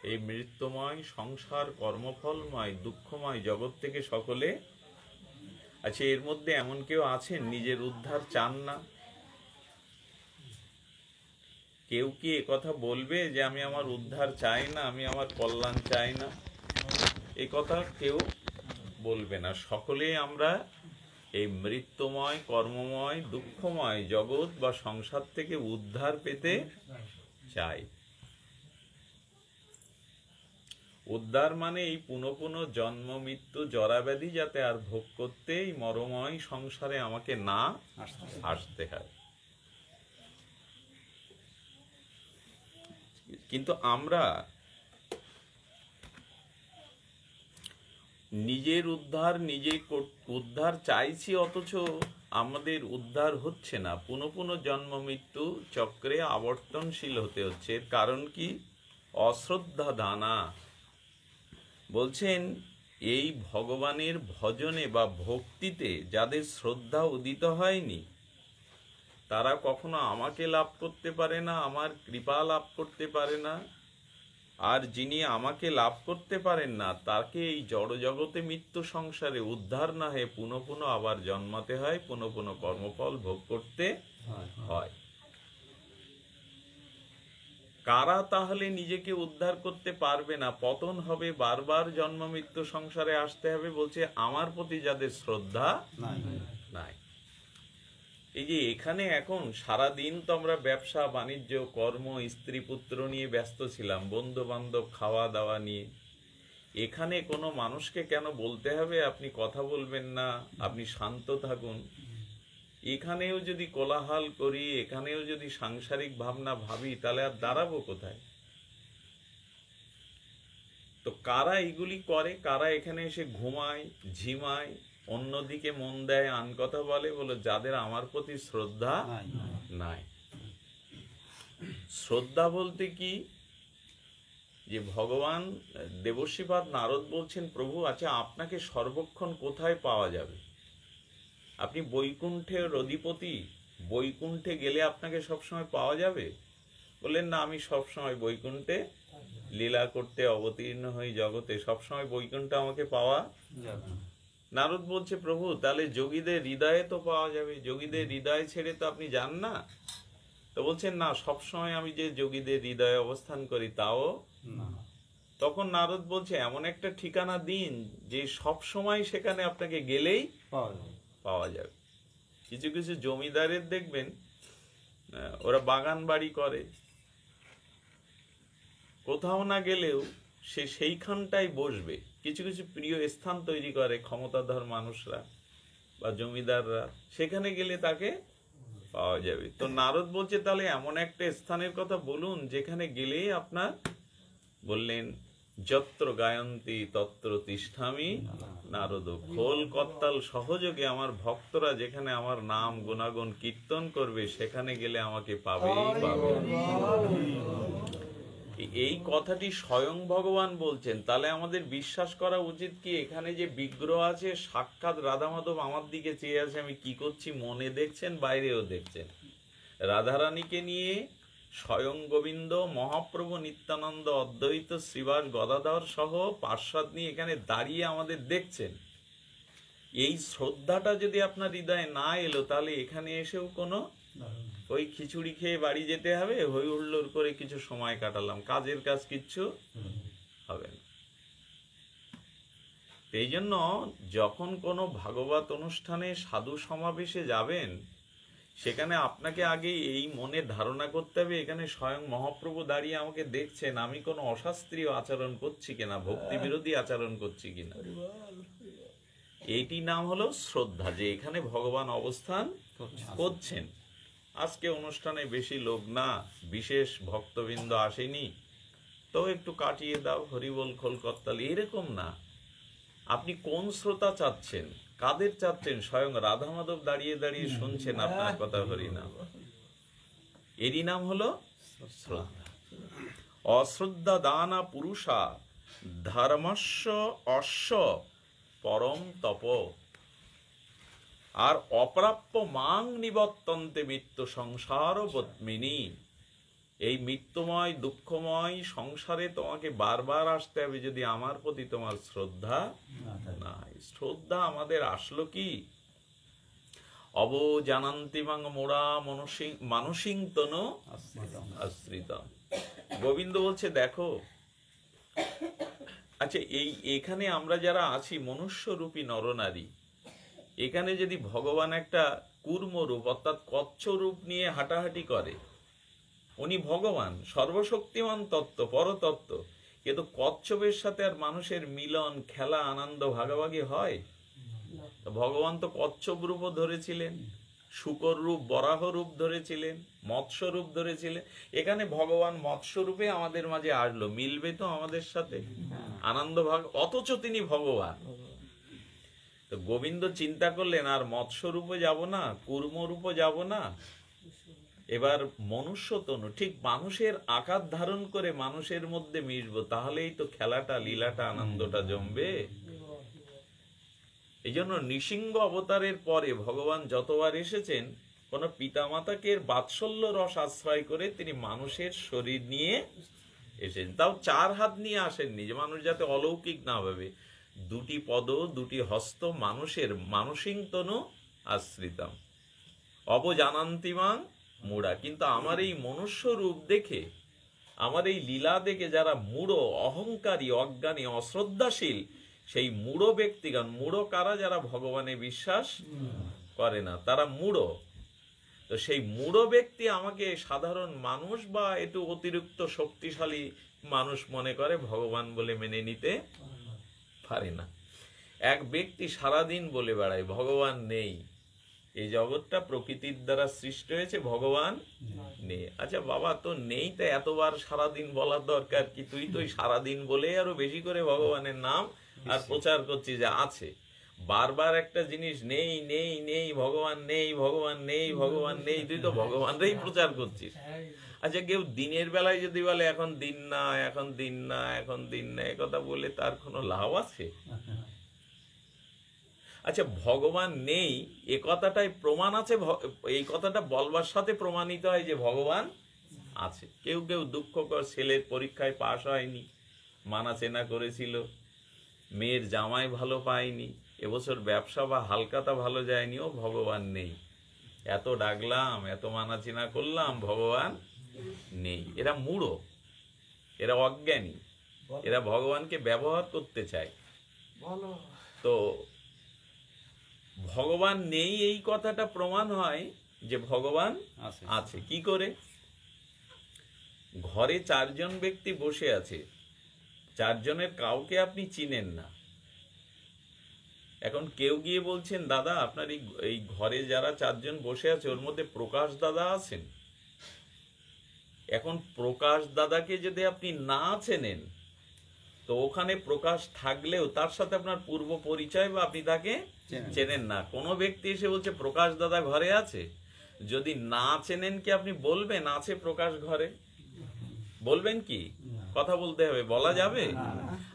এই মৃত্যুময় সংসার কর্মফলময় দুঃখময় জগৎ থেকে সকলে। আচ্ছা, এর মধ্যে এমন কেউ আছেন নিজের উদ্ধার চান না? কেউ কি কথা বলবে যে আমি আমার উদ্ধার চাই না, আমি আমার কল্যাণ চাই না? এই কথা কেউ বলবে না। সকলেই আমরা এই মৃত্যুময় কর্মময় দুঃখময় জগৎ বা সংসার থেকে উদ্ধার পেতে চাই। উদ্ধার মানে এই পুনঃ পুনঃ জন্ম মৃত্যু জরাব্যাধি যাতে আর ভোগ করতে এই মরময় সংসারে আমাকে না আসতে হয়। কিন্তু আমরা নিজের উদ্ধার চাইছি, অথচ আমাদের উদ্ধার হচ্ছে না। পুনঃ পুনঃ জন্ম মৃত্যু চক্রে আবর্তনশীল হতে হচ্ছে। এর কারণ কি? অশ্রদ্ধা দানা। বলছেন এই ভগবানের ভজনে বা ভক্তিতে যাদের শ্রদ্ধা উদিত হয়নি, তারা কখনো আমাকে লাভ করতে পারে না, আমার কৃপা লাভ করতে পারে না। আর যিনি আমাকে লাভ করতে পারেন না, তাকে এই জড়জগতে মৃত্যু সংসারে উদ্ধার না হয়ে পুনঃ পুনঃ আবার জন্মাতে হয়, পুনঃ পুনঃ কর্মফল ভোগ করতে হয়। কারা তাহলে নিজেকে উদ্ধার করতে পারবে না? পতন হবে, বারবার জন্ম মৃত্যু সংসারে আসতে হবে। বলছে আমার প্রতি যাদের শ্রদ্ধা নাই। এই যে এখানে এখন সারাদিন তো আমরা ব্যবসা বাণিজ্য কর্ম স্ত্রী পুত্র নিয়ে ব্যস্ত ছিলাম, বন্ধু বান্ধব খাওয়া দাওয়া নিয়ে। এখানে কোনো মানুষকে কেন বলতে হবে আপনি কথা বলবেন না, আপনি শান্ত থাকুন? এখানেও যদি কোলাহল করি, এখানেও যদি সাংসারিক ভাবনা ভাবি, তাহলে আর দাঁড়াবো কোথায়? তো কারা এগুলি করে? কারা এখানে এসে ঘুমায়, ঝিমায়, অন্যদিকে মন দেয়, আন কথা বলে? বলো যাদের আমার প্রতি শ্রদ্ধা নাই। শ্রদ্ধা বলতে কি? যে ভগবান দেবর্ষিপাদ নারদ বলছেন, প্রভু আচ্ছা আপনাকে সর্বক্ষণ কোথায় পাওয়া যাবে? আপনি বৈকুণ্ঠের অধিপতি, বৈকুণ্ঠে গেলে আপনাকে সবসময় পাওয়া যাবে? বললেন না, আমি সবসময় বৈকুণ্ঠে লীলা করতে অবতীর্ণ হই জগতে, সবসময় বৈকুণ্ঠে আমাকে পাওয়া যাবে। নারদ বলছে, প্রভু তাহলে যোগীদের হৃদয়ে তো পাওয়া যাবে, যোগীদের হৃদয় ছেড়ে তো আপনি যান না। তো বলছেন না, সবসময় আমি যে যোগীদের হৃদয়ে অবস্থান করি তাও না। তখন নারদ বলছে, এমন একটা ঠিকানা দিন যে সব সময় সেখানে আপনাকে গেলেই পাওয়া যাবে। কিছু কিছু জমিদারের দেখবেন ওরা বাগান বাড়ি করে, কোথাও না গেলেও সে সেইখানটাই বসবে। কিছু কিছু প্রিয় স্থান তৈরি করে ক্ষমতাধর মানুষরা বা জমিদাররা, সেখানে গেলে তাকে পাওয়া যাবে। তো নারদ বলছে তাহলে এমন একটা স্থানের কথা বলুন যেখানে গেলেই আপনার, বললেন যত্র গায়ন্তী তত্র তিষ্ঠামি নারদ। খোল করতাল সহযোগে আমার ভক্তরা যেখানে আমার নাম গুণাগুণ কীর্তন করবে, সেখানে গেলে আমাকে পাবেই পাবে। এই কথাটি স্বয়ং ভগবান বলছেন। তাহলে আমাদের বিশ্বাস করা উচিত কি, এখানে যে বিগ্রহ আছে সাক্ষাৎ রাধা মাধব আমার দিকে চেয়ে আছে, আমি কি করছি মনে দেখছেন, বাইরেও দেখছেন। রাধারানীকে নিয়ে স্বয়ং গোবিন্দ মহাপ্রভু নিত্যানন্দ অদ্বৈত শ্রীবাস গদাধর সহ পার্ষদ নিয়ে এখানে দাঁড়িয়ে আমাদের দেখছেন। এই শ্রদ্ধাটা যদি আপনার হৃদয়ে না এলো, তাহলে এখানে এসেও কোনো ওই খিচুড়ি খেয়ে বাড়ি যেতে হবে, হই হুল্লোড় করে কিছু সময় কাটালাম, কাজের কাজ কিচ্ছু হবে না। এই জন্য যখন কোনো ভাগবত অনুষ্ঠানে সাধু সমাবেশে যাবেন, সেখানে আপনাকে আগে এই মনে ধারণা করতে হবে এখানে স্বয়ং মহাপ্রভু দাঁড়িয়ে আমাকে দেখছেন, আমি কোনো অশাস্ত্রীয় আচরণ করছি কিনা, ভক্তি বিরোধী আচরণ করছি কিনা। এইটি নাম হলো শ্রদ্ধা, যে এখানে ভগবান অবস্থান করছেন। আজকে অনুষ্ঠানে বেশি লোক না, বিশেষ ভক্তবৃন্দ আসেনি, তো একটু কাটিয়ে দাও, হরিবোল খোল করতাল, এরকম না। আপনি কোন শ্রোতা চাচ্ছেন, কাদের চাচ্ছেন? স্বয়ং রাধা মাধব দাঁড়িয়ে দাঁড়িয়ে শুনছেন আপনার কথা, হরিনাম। এরই নাম হলো শ্রদ্ধা। অশ্রদ্ধা দানা পুরুষা ধর্মস্য অশ্ব পরম তপ। আর অপ্রাপ্য মাং নিবর্তন্তে মৃত্যু সংসার বত্মিনী। এই মৃত্যুময় দুঃখময় সংসারে তোমাকে বারবার আসতে হবে যদি আমার প্রতি তোমার শ্রদ্ধা নাই। শ্রদ্ধা আমাদের আসলো কি? অবজানান্তিমাং মোড়া মানসিং তনু আশ্রিতম। গোবিন্দ বলছে দেখো, আচ্ছা এখানে আমরা যারা আছি মনুষ্যরূপী নরনারী, এখানে যদি ভগবান একটা কূর্ম রূপ অর্থাৎ কচ্ছ রূপ নিয়ে হাঁটাহাঁটি করে, উনি ভগবান সর্বশক্তিমান তত্ত্ব পরতত্ত্ব, কিন্তু কচ্ছপের সাথে আর মানুষের মিলন খেলা আনন্দ ভাগাভাগি হয়? ভগবান তো কচ্ছপ রূপও ধরেছিলেন, শূকর রূপ বরাহ রূপ ধরেছিলেন, মৎস্য রূপ ধরেছিলেন। এখানে ভগবান মৎস্য রূপে আমাদের মাঝে আসলো, মিলবে তো আমাদের সাথে আনন্দ ভাগ, অথচ তিনি ভগবান। তো গোবিন্দ চিন্তা করলেন আর মৎস্য রূপে যাব না, কূর্ম রূপে যাব না, এবার মনুষ্য তনু ঠিক মানুষের আকার ধারণ করে মানুষের মধ্যে মিশবো, তাহলেই তো খেলাটা লীলাটা আনন্দটা জমবে। এই জন্য নৃসিংহ অবতারের পরে ভগবান যতবার এসেছেন কোন পিতামাতাকে বাৎসল্য রস আশ্রয় করে তিনি মানুষের শরীর নিয়ে এসেছেন। তাও 4 হাত নিয়ে আসেননি যে মানুষ যাতে অলৌকিক না ভাবে, 2টি পদ 2টি হস্ত মানুষের মানসিং তনু আশ্রিতম অবজানান্তিমাং মূঢ়া। কিন্তু আমার এই মনুষ্য রূপ দেখে, আমার এই লীলা দেখে যারা মূঢ় অহংকারী অজ্ঞানী অশ্রদ্ধাশীল, সেই মূঢ় ব্যক্তিগণ, মূঢ় কারা? যারা ভগবানে বিশ্বাস করে না, তারা মূঢ়। তো সেই মূঢ় ব্যক্তি আমাকে সাধারণ মানুষ বা একটু অতিরিক্ত শক্তিশালী মানুষ মনে করে, ভগবান বলে মেনে নিতে পারে না। এক ব্যক্তি সারাদিন বলে বেড়ায় ভগবান নেই, এই জগৎটা প্রকৃতির দ্বারা সৃষ্টি হয়েছে, ভগবান নেই। আচ্ছা বাবা, তো নেই তো এতবার সারাদিন বলার দরকার কি? তুই তো সারাদিন বলে আরো বেশি করে ভগবানের নাম আর প্রচার করছিস যে আছে। বারবার একটা জিনিস নেই নেই নেই, ভগবান নেই ভগবান নেই ভগবান নেই, তুই তো ভগবানরাই প্রচার করছিস। আচ্ছা কেউ দিনের বেলায় যদি বলে এখন দিন না এখন দিন না এখন দিন না, একথা বলে তার কোনো লাভ আছে? আচ্ছা ভগবান নেই এ কথাটাই প্রমাণ আছে, এই কথাটা বলবার সাথে প্রমাণিত হয় যে ভগবান আছে। কেউ কেউ দুঃখকর ছেলের পরীক্ষায় পাশ হয়নি, মানা চেনা করেছিল, মেয়ের জামাই ভালো পায়নি, এবছর ব্যবসা বা হালকাতা ভালো যায়নি, ও ভগবান নেই। এত ডাকলাম এত মানা চেনা করলাম, ভগবান নেই। এরা মূঢ়, এরা অজ্ঞানী, এরা ভগবানকে ব্যবহার করতে চায়। তো ভগবান নেই এই কথাটা প্রমাণ হয় যে ভগবান আছে। কি করে? ঘরে 4 জন ব্যক্তি বসে আছে, 4 জনের কাউকে আপনি চিনেন না। এখন কেউ গিয়ে বলছেন দাদা আপনার এই ঘরে যারা 4 জন বসে আছে ওর মধ্যে প্রকাশ দাদা আছেন। এখন প্রকাশ দাদাকে যদি আপনি না চেনেন, তো ওখানে প্রকাশ থাকলেও তার সাথে আপনার পূর্ব পরিচয় বা আপনি তাকে চেনেন না। কোনো ব্যক্তি এসে বলছে প্রকাশ দাদা ঘরে আছে, যদি না চেনেন কি আপনি বলবেন আছে প্রকাশ ঘরে? বলবেন কি? কথা বলতে হবে, বলা যাবে?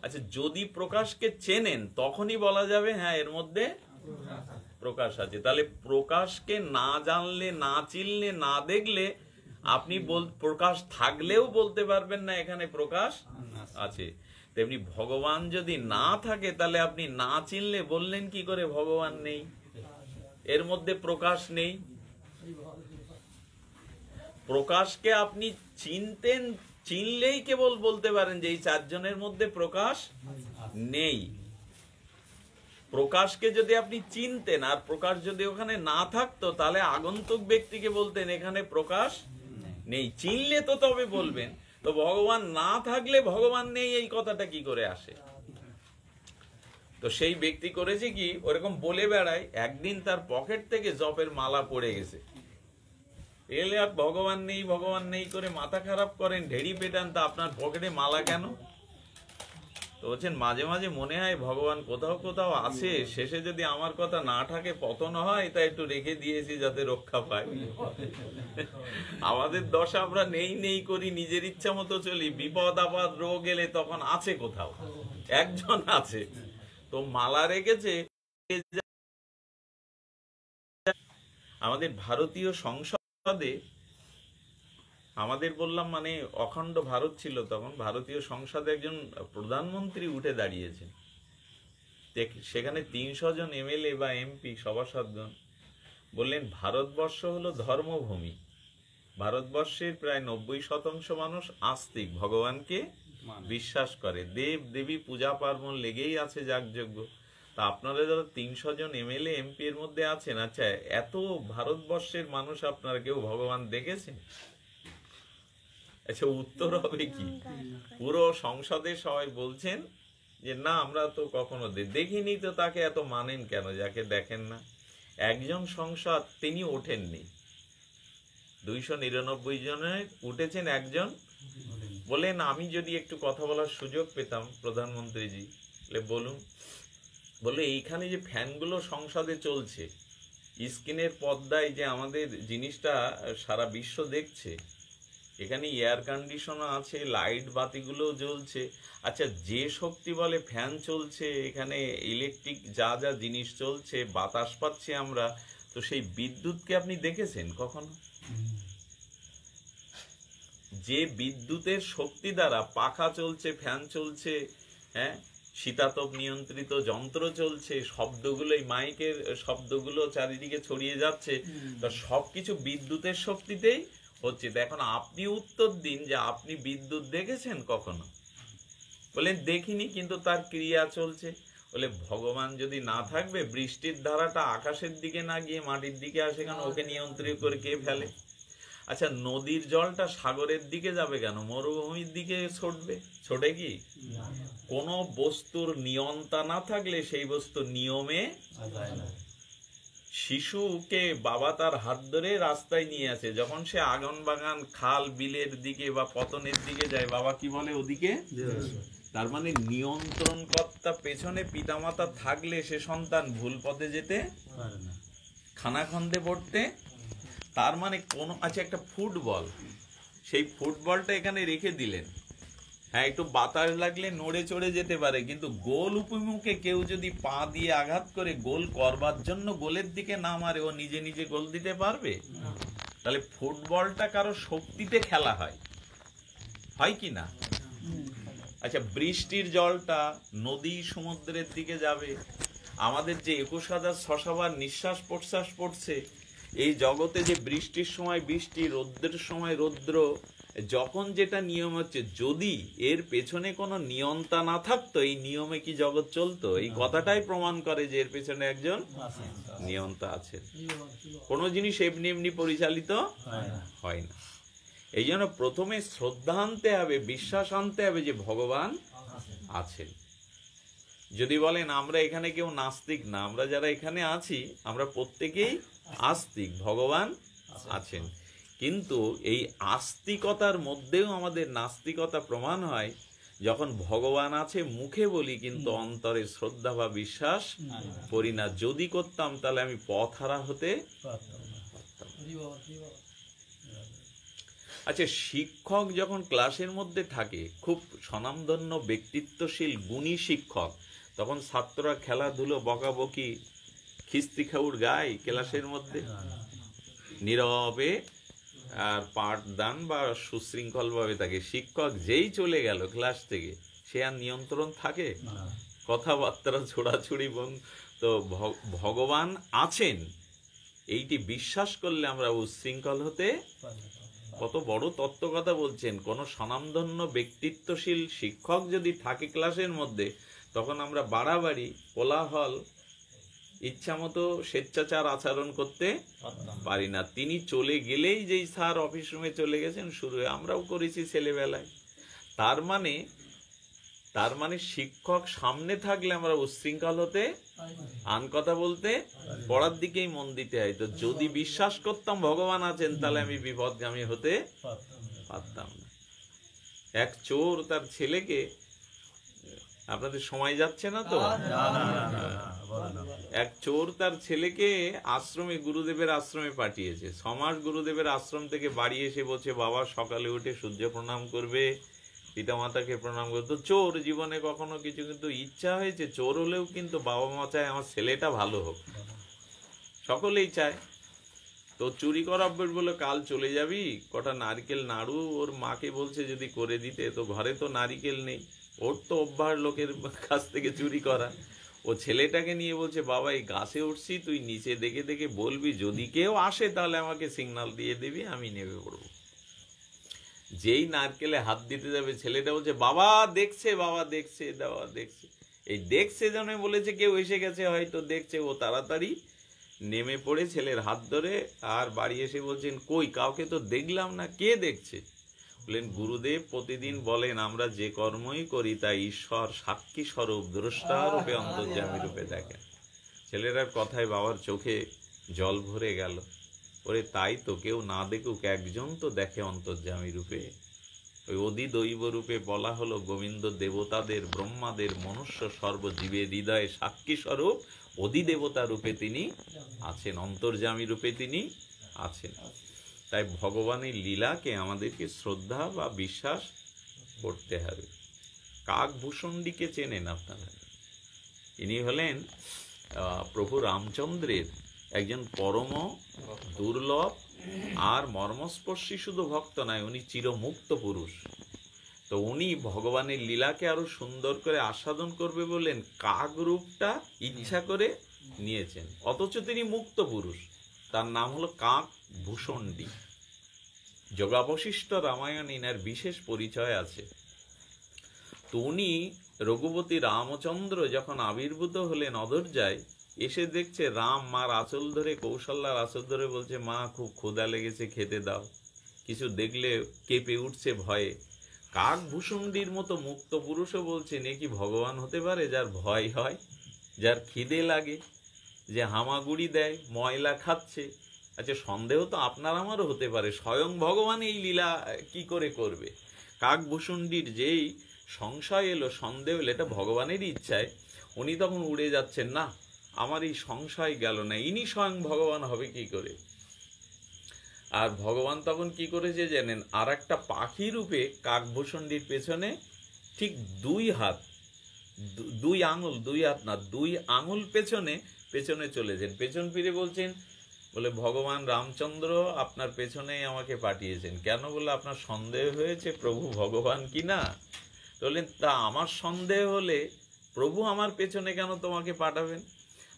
আচ্ছা যদি প্রকাশকে চেনেন তখনই বলা যাবে হ্যাঁ এর মধ্যে প্রকাশ আছে। তাহলে প্রকাশকে না জানলে না চিনলে না দেখলে আপনি প্রকাশ থাকলেও বলতে পারবেন না এখানে প্রকাশ আছে। তেমনি ভগবান যদি না থাকে তাহলে আপনি না চিনলে বললেন কি করে ভগবান নেই, এর মধ্যে প্রকাশ নেই। প্রকাশকে আপনি চিনলেই কেবল বলতে পারেন যে এই 4 জনের মধ্যে প্রকাশ নেই। প্রকাশকে যদি আপনি চিনতেন আর প্রকাশ যদি ওখানে না থাকতো, তাহলে আগন্তুক ব্যক্তিকে বলতেন এখানে প্রকাশ নেই, চিনলে তো তবে বলবেন। তো ভগবান না থাকলে ভগবান নেই এই কথাটা কি করে আসে? তো সেই ব্যক্তি করেছে কি, ওরকম বলে বেড়ায়, একদিন তার পকেট থেকে জপের মালা পড়ে গেছে। এলে আর ভগবান নেই করে মাথা খারাপ করেন, ঢেড়ি পেটান, তা আপনার পকেটে মালা কেন? তো বলছেন মাঝে মাঝে মনে হয় ভগবান কোথাও কোথাও আছে, শেষে যদি আমার কথা না থাকে পতন হয়, তাই একটু রেখে দিয়েছি যাতে রক্ষা পায়। আমাদের দশা আমরা নেই করি, নিজের ইচ্ছা মতো চলি, বিপদ আপদ রোগ এলে তখন আছে কোথাও একজন আছে। তো মালা রেখেছে। আমাদের ভারতীয় সংসদে আমাদের বললাম মানে অখণ্ড ভারত ছিল তখন, ভারতীয় সংসদে একজন প্রধানমন্ত্রী উঠে দাঁড়িয়েছেন, সেখানে 300 জন এমএলএ বা এমপি সভাসদগণ বললেন ভারতবর্ষ হলো ধর্মভূমি, ভারতবর্ষের প্রায় 90% মানুষ আস্তিক, ভগবানকে বিশ্বাস করে, দেব দেবী পূজা পার্বণ লেগেই আছে যাগযজ্ঞ। তা আপনারা যারা 300 জন এমএলএ এমপি এর মধ্যে আছেন, আচ্ছা এত ভারতবর্ষের মানুষ আপনারা কেউ ভগবান দেখেছেন? আচ্ছা উত্তর হবে কি? পুরো সংসদে সবাই বলছেন যে না আমরা তো কখনো দেখিনি, তো তাকে এত মানেন কেন যাকে দেখেন না? একজন সংসদ তিনি ওঠেননি, 299 জনে উঠেছেন, একজন বলেন আমি যদি একটু কথা বলার সুযোগ পেতাম প্রধানমন্ত্রীজি। বলুন। বলে এইখানে যে ফ্যানগুলো সংসদে চলছে, স্ক্রিনের পর্দায় যে আমাদের জিনিসটা সারা বিশ্ব দেখছে, এখানে এয়ার কন্ডিশনও আছে, লাইট বাতিগুলো জ্বলছে, আচ্ছা যে শক্তি বলে ফ্যান চলছে, এখানে ইলেকট্রিক যা যা জিনিস চলছে, বাতাস পাচ্ছি আমরা, তো সেই বিদ্যুৎকে আপনি দেখেছেন কখনো? যে বিদ্যুতের শক্তি দ্বারা পাখা চলছে, ফ্যান চলছে, হ্যাঁ, শীতাতপ নিয়ন্ত্রিত যন্ত্র চলছে, শব্দগুলো, এই মাইকের শব্দগুলো চারিদিকে ছড়িয়ে যাচ্ছে, তো সবকিছু বিদ্যুতের শক্তিতেই হচ্ছে। এখন আপনি উত্তর দিন যে আপনি বিদ্যুৎ দেখেছেন কখনো? বলেন দেখিনি, কিন্তু তার ক্রিয়া চলছে। বলে ভগবান যদি না থাকবে, বৃষ্টির ধারাটা আকাশের দিকে না গিয়ে মাটির দিকে আসে কেন? ওকে নিয়ন্ত্রণ করে কে ফেলে? আচ্ছা নদীর জলটা সাগরের দিকে যাবে কেন? মরুভূমির দিকে ছুটবে, ছোটে কি? কোন বস্তুর নিয়ন্তা না থাকলে সেই বস্তু নিয়মে। শিশুকে বাবা তার হাত ধরে রাস্তায় নিয়ে আসে, যখন সে আগুন বাগান খাল বিলের দিকে বা পতনের দিকে যায়, বাবা কি বলে? ওদিকে। তার মানে নিয়ন্ত্রণ কর্তা পেছনে পিতামাতা থাকলে সে সন্তান ভুল পথে যেতে পারে না, খানাখন্দে পড়তে। তার মানে কোন, আচ্ছা একটা ফুটবল, সেই ফুটবলটা এখানে রেখে দিলেন, হ্যাঁ একটু বাতাস লাগলে নড়ে চড়ে যেতে পারে, কিন্তু গোল উপমুখে কেউ যদি পা দিয়ে আঘাত করে গোল করবার জন্য গোলের দিকে না মারে, ও নিজে নিজে গোল দিতে পারবে? তাহলে ফুটবলটা কারো শক্তিতে খেলা হয়, হয় কি না? আচ্ছা বৃষ্টির জলটা নদী সমুদ্রের দিকে যাবে, আমাদের যে 21,600 বার নিঃশ্বাস প্রশ্বাস পড়ছে, এই জগতে যে বৃষ্টির সময় বৃষ্টি, রৌদ্রের সময় রৌদ্র, যখন যেটা নিয়ম হচ্ছে, যদি এর পেছনে কোনো নিয়ন্তা না থাকতো, এই নিয়মে কি জগৎ চলতো? এই কথাটাই প্রমাণ করে যে এর পেছনে একজন নিয়ন্তা আছে। কোনো জিনিস এমনি এমনি পরিচালিত হয় না। এই জন্য প্রথমে শ্রদ্ধা আনতে হবে, বিশ্বাস আনতে হবে যে ভগবান আছেন। যদি বলেন আমরা এখানে কেউ নাস্তিক না, আমরা যারা এখানে আছি আমরা প্রত্যেকেই আস্তিক, ভগবান আছেন। কিন্তু এই আস্তিকতার মধ্যেও আমাদের নাস্তিকতা প্রমাণ হয় যখন ভগবান আছে মুখে বলি, কিন্তু অন্তরে শ্রদ্ধা বা বিশ্বাস করি না। যদি করতাম তাহলে আমি পথহারা হতে পারতাম। আচ্ছা শিক্ষক যখন ক্লাসের মধ্যে থাকে, খুব স্বনামধন্য ব্যক্তিত্বশীল গুণী শিক্ষক, তখন ছাত্ররা খেলাধুলো বকাবকি খিস্তি খাউর গায় ক্লাসের মধ্যে, নীরবে আর পাঠদান বা সুশৃঙ্খল ভাবে থাকে। শিক্ষক যেই চলে গেল ক্লাস থেকে, সে আর নিয়ন্ত্রণ থাকে? কথাবার্তা ছোড়াছুড়ি বন্ধ। তো ভগবান আছেন এইটি বিশ্বাস করলে আমরা উচ্ছৃঙ্খল হতে। কত বড় তত্ত্ব কথা বলছেন। কোন স্বনামধন্য ব্যক্তিত্বশীল শিক্ষক যদি থাকে ক্লাসের মধ্যে, তখন আমরা বাড়াবাড়ি কোলাহল ইচ্ছামতো স্বেচ্ছাচার আচরণ করতে পারি না। তিনি চলে গেলেই যেই স্যার অফিস রুমে চলে গেছেন শুরু, আমরাও করেছি ছেলেবেলায়। তার মানে শিক্ষক সামনে থাকলে আমরা উচ্ছৃঙ্খল হতে, আন কথা বলতে, পড়ার দিকেই মন দিতে হয়। তো যদি বিশ্বাস করতাম ভগবান আছেন, তাহলে আমি বিপদগামী হতে পারতাম না। এক চোর তার ছেলেকে, আপনাদের সময় যাচ্ছে না তো, এক চোর তার ছেলেকে আশ্রমে, গুরুদেবের আশ্রমে পাঠিয়েছে। 6 মাস গুরুদেবের আশ্রম থেকে বাড়ি এসে বলছে বাবা সকালে উঠে সূর্য প্রণাম করবে, পিতামাতাকে প্রণাম করবে। তো চোর জীবনে কখনো কিছু, কিন্তু ইচ্ছা হয়েছে চোর হলেও কিন্তু বাবা মা চায় আমার ছেলেটা ভালো হোক, সকলেই চায়। তো চুরি করা অভ্যেস বলে কাল চলে যাবি, কটা নারকেল নাড়ু ওর মাকে বলছে যদি করে দিতে, তো ঘরে তো নারকেল নেই, ওর তো অভ্যাস লোকের কাছ থেকে চুরি করা। ও ছেলেটাকে নিয়ে বলছে বাবা এই গাছে উঠছি, তুই নিচে দেখে দেখে বলবি, যদি কেউ আসে তাহলে আমাকে সিগন্যাল দিয়ে দিবি, আমি নেমে পড়বো। যেই নারকেলে হাত দিতে যাবে ছেলেটা বলছে বাবা দেখছে, বাবা দেখছে, বাবা দেখছে। এই দেখছে জন্য বলেছে কেউ এসে গেছে, হয়তো দেখছে। ও তাড়াতাড়ি নেমে পড়ে ছেলের হাত ধরে, আর বাড়ি এসে বলছেন কই কাউকে তো দেখলাম না, কে দেখছে? বললেন গুরুদেব প্রতিদিন বলেন আমরা যে কর্মই করি তা ঈশ্বর সাক্ষী স্বরূপ দ্রষ্টা রূপে অন্তর্যামী রূপে দেখেন। ছেলেটার কথায় বাবার চোখে জল ভরে গেল। ওরে তাই তো, কেউ না দেখুক একজন তো দেখে অন্তর্যামী রূপে। ওই অধিদৈব রূপে বলা হলো গোবিন্দ দেবতাদের, ব্রহ্মাদের, মনুষ্য সর্বজীবের হৃদয়ে সাক্ষী স্বরূপ অধিদেবতা রূপে তিনি আছেন, অন্তর্যামী রূপে তিনি আছেন। তাই ভগবানের লীলাকে আমাদেরকে শ্রদ্ধা বা বিশ্বাস করতে হবে। কাকভূষণডিকে চেনেন আপনারা? ইনি হলেন প্রভু রামচন্দ্রের একজন পরম দুর্লভ আর মর্মস্পর্শী শুধু ভক্ত নয়, উনি চিরমুক্ত পুরুষ। তো উনি ভগবানের লীলাকে আরো সুন্দর করে আস্বাদন করবে বললেন কাক রূপটা ইচ্ছা করে নিয়েছেন, অথচ তিনি মুক্ত পুরুষ। তার নাম হলো কাকভূষণডি। যোগাবশিষ্ট রামায়ণ ইনার বিশেষ পরিচয় আছে। তো উনি রঘুপতি রামচন্দ্র যখন আবির্ভূত হলেন অযোধ্যায়, এসে দেখছে রাম মার আঁচল ধরে, কৌশল্যার আঁচল ধরে বলছে মা খুব ক্ষুধা লেগেছে, খেতে দাও। কিছু দেখলে কেঁপে উঠছে ভয়ে। কাকভূষণডির মতো মুক্ত পুরুষও বলছে এ কি ভগবান হতে পারে যার ভয় হয়, যার খিদে লাগে, যে হামাগুড়ি দেয়, ময়লা খাচ্ছে। আচ্ছা সন্দেহ তো আপনার আমারও হতে পারে, স্বয়ং ভগবান এই লীলা কি করে করবে? কাকভূষণডির যেই সংশয় এলো, সন্দেহ এলো, এটা ভগবানেরই ইচ্ছায়। উনি তখন উড়ে যাচ্ছেন, না আমার এই সংশয় গেল না, ইনি স্বয়ং ভগবান হবে কি করে? আর ভগবান তখন কি করেছে জানেন? আর একটা পাখি রূপে কাকভূষণডির পেছনে ঠিক দুই হাত, দুই আঙুল, দুই হাত না, দুই আঙুল পেছনে পেছনে চলেছেন। পেছন ফিরে বলছেন, বলে ভগবান রামচন্দ্র আপনার পেছনেই আমাকে পাঠিয়েছেন। কেন? বলে আপনার সন্দেহ হয়েছে প্রভু ভগবান কি না। বললেন তা আমার সন্দেহ হলে প্রভু আমার পেছনে কেন তোমাকে পাঠাবেন?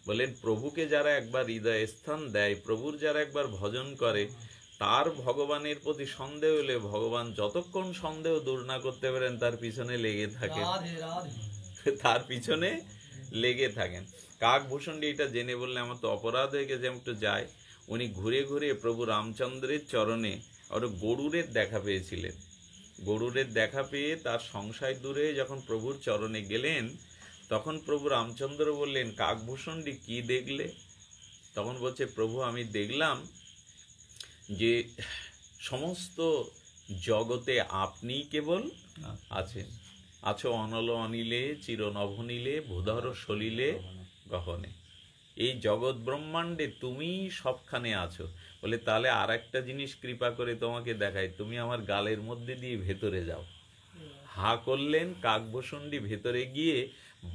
বলেন প্রভুকে যারা একবার হৃদয়ে স্থান দেয়, প্রভুর যারা একবার ভজন করে, তার ভগবানের প্রতি সন্দেহ হলে ভগবান যতক্ষণ সন্দেহ দূর না করতে পারেন তার পিছনে লেগে থাকেন, তার পিছনে লেগে থাকেন। কাকভূষণডি এটা জেনে বললে আমার তো অপরাধ হয়ে গেছে, আমি একটু যাই। উনি ঘুরে ঘুরে প্রভু রামচন্দ্রের চরণে আর গরুরের দেখা পেয়েছিলেন। গরুরের দেখা পেয়ে তার সংশয় দূরে যখন প্রভুর চরণে গেলেন, তখন প্রভু রামচন্দ্র বললেন কাকভূষণডি কি দেখলে? তখন বলছে প্রভু আমি দেখলাম যে সমস্ত জগতে আপনি কেবল আছেন, আছো অনল অনিলে, চির নভনীলে, ভূধর সলিলে গহনে। এই জগৎ ব্রহ্মাণ্ডে তুমি সবখানে আছো। বলে তাহলে আর একটা জিনিস কৃপা করে তোমাকে দেখাই, তুমি আমার গালের মধ্যে দিয়ে ভেতরে যাও। হা করলেন কাকভূষণডি, ভেতরে গিয়ে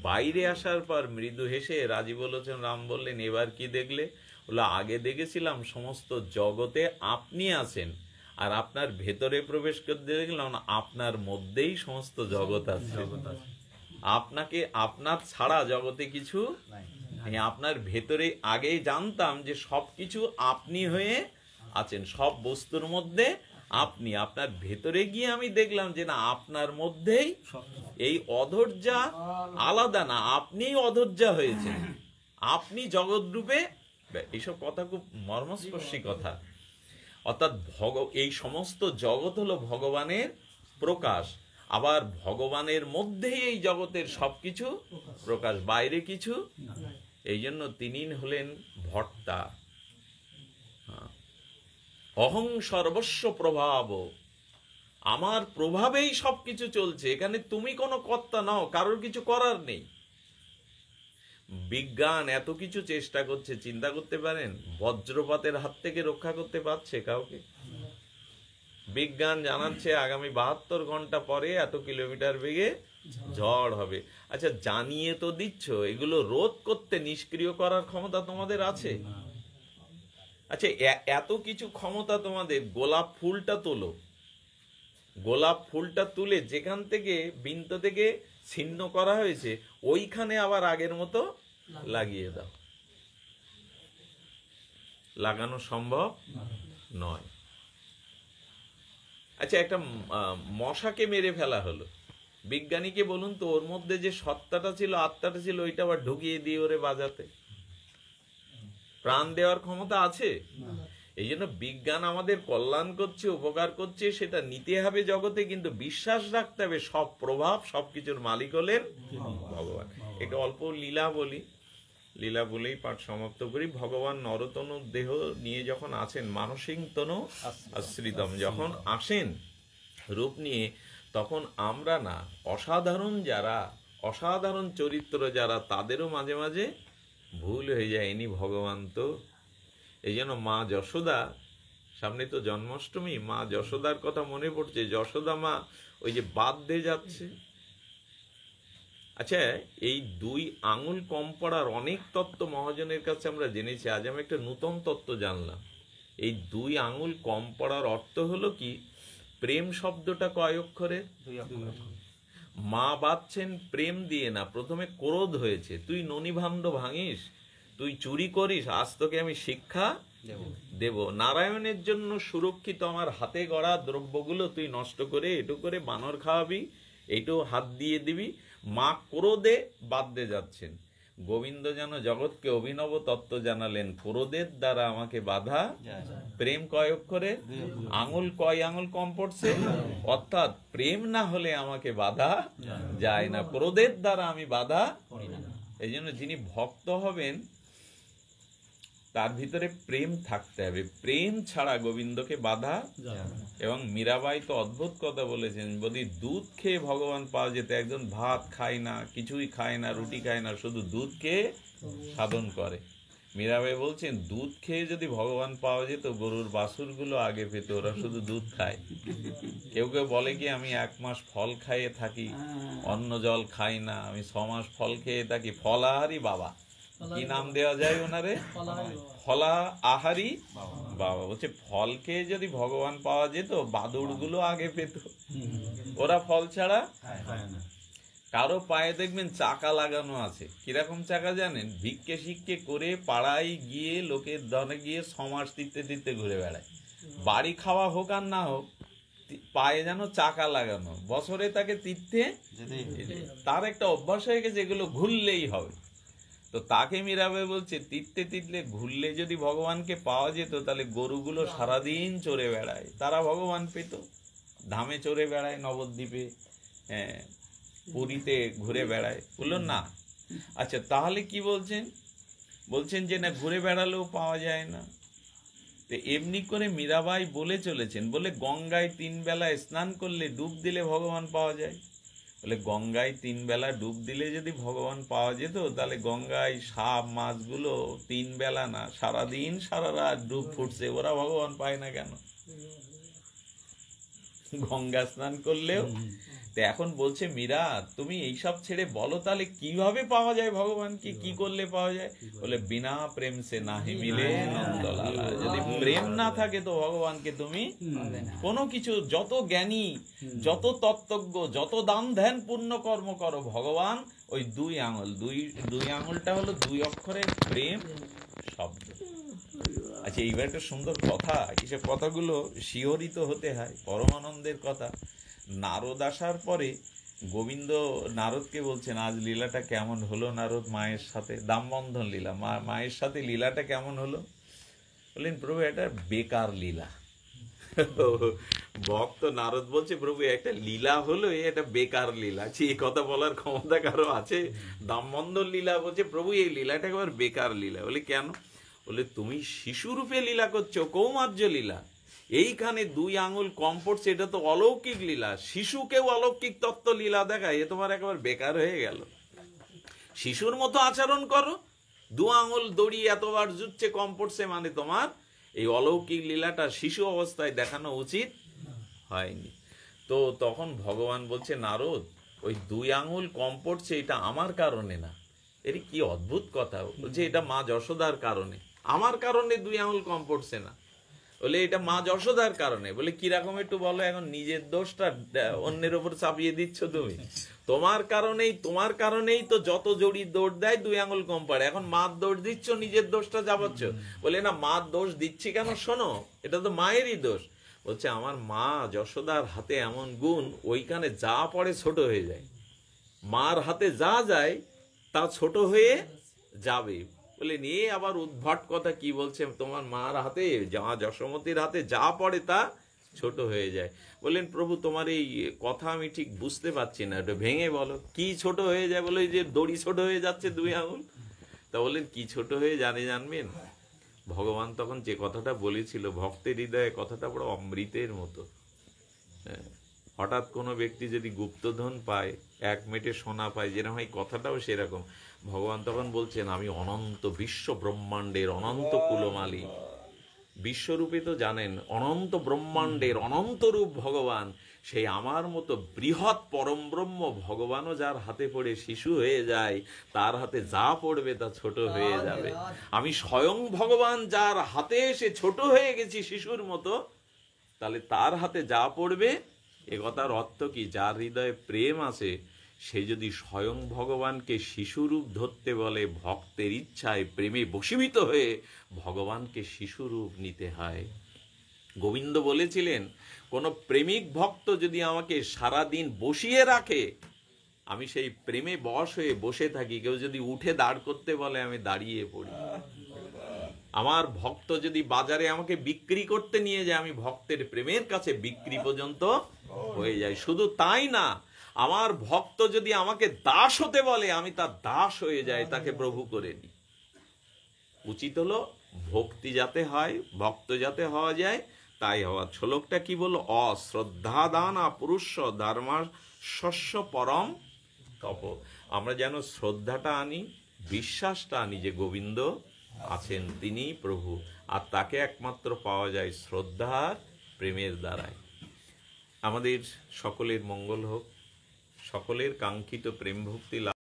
বাইরে আসার পর মৃদু হেসে রাজী বলেছেন, রাম বললেন এবার কি দেখলে? বলে আগে দেখেছিলাম সমস্ত জগতে আপনি আছেন, আর আপনার ভেতরে প্রবেশ করতে দেখলাম আপনার মধ্যেই সমস্ত জগৎ আছে। আপনাকে, আপনার ছাড়া জগতে কিছু আপনার ভেতরে আগেই জানতাম যে সবকিছু আপনি হয়ে আছেন, সব বস্তুর মধ্যে আপনি। আপনার ভেতরে গিয়ে আমি দেখলাম যে না আপনার মধ্যেই এই অধৈর্যা আলাদা না, আপনিই অধৈর্যা হয়েছেন, আপনি জগৎ রূপে। এইসব কথা খুব মর্মস্পর্শী কথা। অর্থাৎ এই সমস্ত জগৎ হলো ভগবানের প্রকাশ, আবার ভগবানের মধ্যেই এই জগতের সবকিছু প্রকাশ, বাইরে কিছু। এই জন্য তিনি হলেন ভর্তা। অহং সর্বস্ব প্রভাব, আমার প্রভাবেই সবকিছু চলছে, এখানে তুমি কোনো কর্তা নাও, কারোর কিছু করার নেই। বিজ্ঞান এত কিছু চেষ্টা করছে, চিন্তা করতে পারেন বজ্রপাতের হাত থেকে রক্ষা করতে পারছে কাউকে? বিজ্ঞান জানাচ্ছে আগামী 72 ঘন্টা পরে এত কিলোমিটার বেগে ঝড় হবে। আচ্ছা জানিয়ে তো দিচ্ছ, এগুলো রোধ করতে, নিষ্ক্রিয় করার ক্ষমতা তোমাদের আছে? আচ্ছা, এত কিছু ক্ষমতা তোমাদের, গোলাপ ফুলটা তোলো, গোলাপ ফুলটা তুলে যেখান থেকে বৃন্ত থেকে ছিন্ন করা হয়েছে ওইখানে আবার আগের মতো লাগিয়ে দাও। লাগানো সম্ভব নয়। আচ্ছা, একটা মশাকে মেরে ফেলা হলো, বিজ্ঞানীকে বলুন তো ওর মধ্যে যে সত্তাটা ছিল, আত্মাটা ছিল, ওইটা আবার ঢুকিয়ে দিয়ে ওরে বাজাতে প্রাণ দেওয়ার ক্ষমতা আছে? এই জন্য বিজ্ঞান আমাদের কল্যাণ করছে, উপকার করছে, সেটা নিতে হবে জগতে, কিন্তু বিশ্বাস রাখতে হবে সব প্রভাব সবকিছুর মালিক হলেন ভগবান। এটা অল্প লীলা বলি, লীলা বলেই পাঠ সমাপ্ত করি। ভগবান নরতনু দেহ নিয়ে যখন আছেন, মানসিক তনু আশ্রিতম যখন আসেন রূপ নিয়ে, তখন আমরা না অসাধারণ যারা, অসাধারণ চরিত্র যারা, তাদেরও মাঝে মাঝে ভুল হয়ে যায়, ইনি ভগবান তো। এই জন্য মা যশোদা, সামনে তো জন্মাষ্টমী, মা যশোদার কথা মনে পড়ছে। যশোদা মা ওই যে বাঁধতে যাচ্ছে, আচ্ছা এই 2 আঙুল কম পড়ার অনেক তত্ত্ব মহাজনের কাছে আমরা জেনেছি, আজ আমি একটা নূতন তত্ত্ব জানলাম। এই 2 আঙুল কম পড়ার অর্থ হলো কি, প্রেম শব্দটা কয় অক্ষরে? 2 অক্ষর। মা বাঁধছেন প্রেম দিয়ে না, প্রথমে ক্রোধ হয়েছে, তুই ননিভাণ্ড ভাঙিস, তুই চুরি করিস, আজ তোকে আমি শিক্ষা দেব। নারায়ণের জন্য সুরক্ষিত আমার হাতে গড়া দ্রব্যগুলো তুই নষ্ট করে এটু করে বানর খাওয়াবি, এইটাও হাত দিয়ে দিবি। মা ক্রোধে বাঁধতে যাচ্ছেন। গোবিন্দ যেন জগৎকে অভিনব তত্ত্ব জানালেন, ক্রোধের দ্বারা আমাকে বাধা। প্রেম কয় অক্ষরে? আঙুল কয় আঙুল কম পড়ছে? অর্থাৎ প্রেম না হলে আমাকে বাধা যায় না, ক্রোধের দ্বারা আমি বাধা। এই জন্য যিনি ভক্ত হবেন তার ভিতরে প্রেম থাকতে হবে, প্রেম ছাড়া গোবিন্দকে বাধা। এবং মীরাবাই তো অদ্ভুত কথা বলেছেন, যদি দুধ খেয়ে ভগবান পাওয়া যেত, একজন ভাত খায় না, কিছুই খায় না, রুটি খায় না, শুধু দুধ খেয়ে সাধন করে। মীরাবাই বলছেন দুধ খেয়ে যদি ভগবান পাওয়া যেত, গরুর বাছুরগুলো আগে পেত, ওরা শুধু দুধ খায়। কেউ কেউ বলে কি আমি 1 মাস ফল খাইয়ে থাকি, অন্ন জল খাই না, আমি 6 মাস ফল খেয়ে থাকি, ফলাহারি বাবা। কি নাম দেওয়া যায় ওনারে? ফলা আহারি বাবা। বলছে ফল খেয়ে যদি ভগবান পাওয়া যেত, বাদুড় গুলো আগে পেত, ওরা ফল ছাড়া। কারো পায়ে দেখবেন চাকা লাগানো আছে, কিরকম চাকা জানেন? ভিক্ষে শিক্ষে করে পাড়ায় গিয়ে লোকের ধনে গিয়ে 6 মাস তীর্থে তীর্থে ঘুরে বেড়ায়, বাড়ি খাওয়া হোক আর না হোক, পায়ে যেন চাকা লাগানো, বছরে তাকে তীর্থে, তার একটা অভ্যাস হয়ে গেছে এগুলো ঘুরলেই হবে। তো তাকে মীরাবাই বলছে তীর্থে তীর্থে ঘুরলে যদি ভগবানকে পাওয়া যেত, তাহলে গরুগুলো সারাদিন চড়ে বেড়ায়, তারা ভগবান পেত। ধামে চড়ে বেড়ায়, নবদ্বীপে, পুরীতে ঘুরে বেড়ায়। বললো না। আচ্ছা তাহলে কি বলছেন? বলছেন যে না, ঘুরে বেড়ালেও পাওয়া যায় না। তো এমনি করে মীরাবাই বলে চলেছেন, বলে গঙ্গায় 3 বেলা স্নান করলে, ডুব দিলে ভগবান পাওয়া যায়। বলে গঙ্গায় 3 বেলা ডুব দিলে যদি ভগবান পাওয়া যেত, তাহলে গঙ্গায় সাপ মাছগুলো 3 বেলা না, সারাদিন সারা রাত ডুব ফুটছে, ওরা ভগবান পায় না কেন? গঙ্গা স্নান করলেও। তো এখন বলছে মীরা, তুমি এইসব ছেড়ে বলো তাহলে কিভাবে পাওয়া যায় ভগবানকে, কি করলে পাওয়া যায়? বলে বিনা প্রেম সে নাহি মিলে নন্দলালা। যদি প্রেম না থাকে তো ভগবানকে তুমি কোনো কিছু, যত জ্ঞানী, যত তত্ত্বজ্ঞ, যত দান ধ্যান পূর্ণ কর্ম করো, ভগবান ওই 2 আঙুল, 2 আঙুলটা হলো 2 অক্ষরের প্রেম শব্দ। আচ্ছা এইবার একটা সুন্দর কথা, এইসব কথাগুলো শিহরিত হতে হয়, পরমানন্দের কথা। নারদ আসার পরে গোবিন্দ নারদকে বলছেন, আজ লীলাটা কেমন হলো নারদ মায়ের সাথে? দামবন্ধন লীলা, মায়ের সাথে লীলাটা কেমন হলো? বললেন প্রভু এটা বেকার লীলা। ভক্ত নারদ বলছে প্রভু একটা লীলা হলো, এটা বেকার লীলা। এই কথা বলার ক্ষমতা কারো আছে? দামবন্ধন লীলা বলছে প্রভু এই লীলাটা একেবারে বেকার লীলা। বলে কেন? বলে তুমি শিশুরূপে লীলা করছো, কৌমার্য লীলা। এইখানে 2 আঙুল কম পড়ছে, এটা তো অলৌকিক লীলা। শিশুকেও অলৌকিক তত্ত্ব লীলা দেখায়, এ তোমার একেবারে বেকার হয়ে গেল। শিশুর মতো আচরণ করো, 2 আঙুল দড়ি এতবার জুটছে, কম পড়ছে, মানে তোমার এই অলৌকিক লীলাটা শিশু অবস্থায় দেখানো উচিত হয়নি। তো তখন ভগবান বলছে নারদ, ওই 2 আঙুল কম পড়ছে এটা আমার কারণে না। এর কি অদ্ভুত কথা! বলছে এটা মা যশোদার কারণে। আমার কারণে 2 আঙুল কম পড়ছে না। বলে এটা মা যশোদার কারণে। বলে কিরকম একটু বলো, এখন নিজের দোষটা অন্যের উপর চাপিয়ে দিচ্ছ তুমি। তোমার কারণেই তো যত জড়ি দৌড় দেয় 2 আঙুল কম পারে, এখন মার দোষ দিচ্ছ, নিজের দোষটা চাপাচ্ছ। বলে না, মার দোষ দিচ্ছি কেন শোনো, এটা তো মায়েরই দোষ। বলছে আমার মা যশোদার হাতে এমন গুণ, ওইখানে যা পড়ে ছোট হয়ে যায়, মার হাতে যা যায় তা ছোট হয়ে যাবে। বলে নিয়ে আবার উদ্ভট কথা কি বলছে, তোমার মার হাতে, মা যশোমতীর হাতে যা পড়ে তা ছোট হয়ে যায়। বললেন প্রভু তোমার এই কথা আমি ঠিক বুঝতে পারছি না, একটু ভেঙে বলো কি ছোট হয়ে যায়। বলে যে দড়ি ছোট হয়ে যাচ্ছে 2 আঙুল। তা বললেন কি ছোট হয়ে জানবেন? ভগবান তখন যে কথাটা বলেছিল, ভক্তের হৃদয়ে কথাটা বড় অমৃতের মতো। হঠাৎ কোনো ব্যক্তি যদি গুপ্তধন পায়, 1 মেটে সোনা পায়, যেরকম এই কথাটাও সেরকম। ভগবান তখন বলছেন আমি অনন্ত বিশ্ব ব্রহ্মাণ্ডের অনন্ত কুলমালী। বিশ্বরূপে তো জানেন, অনন্ত ব্রহ্মাণ্ডের অনন্ত রূপ ভগবান, সেই আমার মতো বৃহৎ পরম ব্রহ্ম ভগবানও যার হাতে পড়ে শিশু হয়ে যায়, তার হাতে যা পড়বে তা ছোট হয়ে যাবে। আমি স্বয়ং ভগবান যার হাতে এসে ছোট হয়ে গেছি শিশুর মতো, তাহলে তার হাতে যা পড়বে, এ কথার অর্থ কি, যার হৃদয়ে প্রেম আছে সে যদি স্বয়ং ভগবানকে শিশুরূপ ধরতে বলে, ভক্তের ইচ্ছায় প্রেমে বশীভূত হয়ে ভগবানকে শিশুরূপ নিতে হয়। গোবিন্দ বলেছিলেন কোন প্রেমিক ভক্ত যদি আমাকে সারা দিন বসিয়ে রাখে, আমি সেই প্রেমে বশ হয়ে বসে থাকি। কেউ যদি উঠে দাঁড় করতে বলে, আমি দাঁড়িয়ে পড়ি। আমার ভক্ত যদি বাজারে আমাকে বিক্রি করতে নিয়ে যায়, আমি ভক্তের প্রেমের কাছে বিক্রি পর্যন্ত হয়ে যাই। শুধু তাই না, আমার ভক্ত যদি আমাকে দাস হতে বলে, আমি তার দাস হয়ে যাই, তাকে প্রভু করে নিই। উচিত হলো ভক্তি যাতে হয়, ভক্ত যাতে হওয়া যায়, তাই হওয়া। শ্লোকটা কি বলল, অশ্রদ্ধা দান পুরুষ ধর্মার শস্য পরম তপ। আমরা যেন শ্রদ্ধাটা আনি, বিশ্বাসটা আনি যে গোবিন্দ আছেন, তিনি প্রভু, আর তাকে একমাত্র পাওয়া যায় শ্রদ্ধা আর প্রেমের দ্বারাই। আমাদের সকলের মঙ্গল হোক, সকলের কাঙ্ক্ষিত প্রেম ভক্তি লাভ